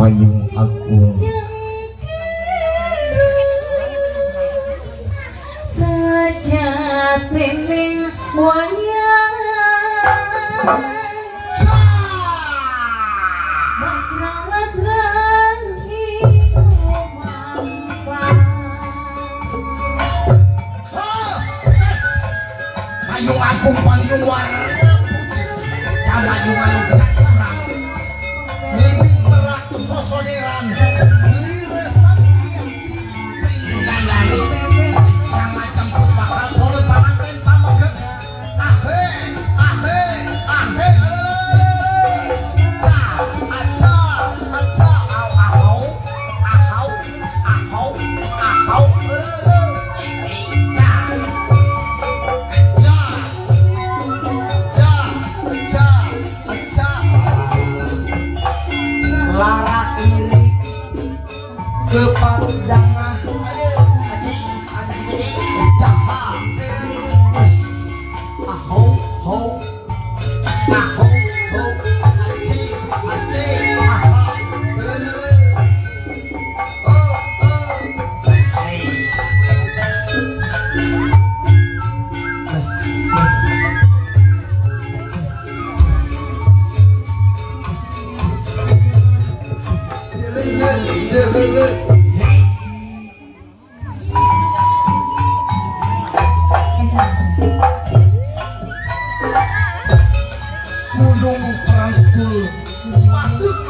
Payung Agung saja pimpin wayang makrawatran ibu mampang Payung Agung Payung warna putih Payung Agung kesakuran Mimpi merak sosoneran Liresan kian Yang macam put bakal Kalau panganten pamoget Ahe Ahe Ahe Aca Aca Au ahau Ahau Ahau Ahau Lara iri kepadangah jahat ahau hau ahau hau aci aha Gunung Rangkul masuk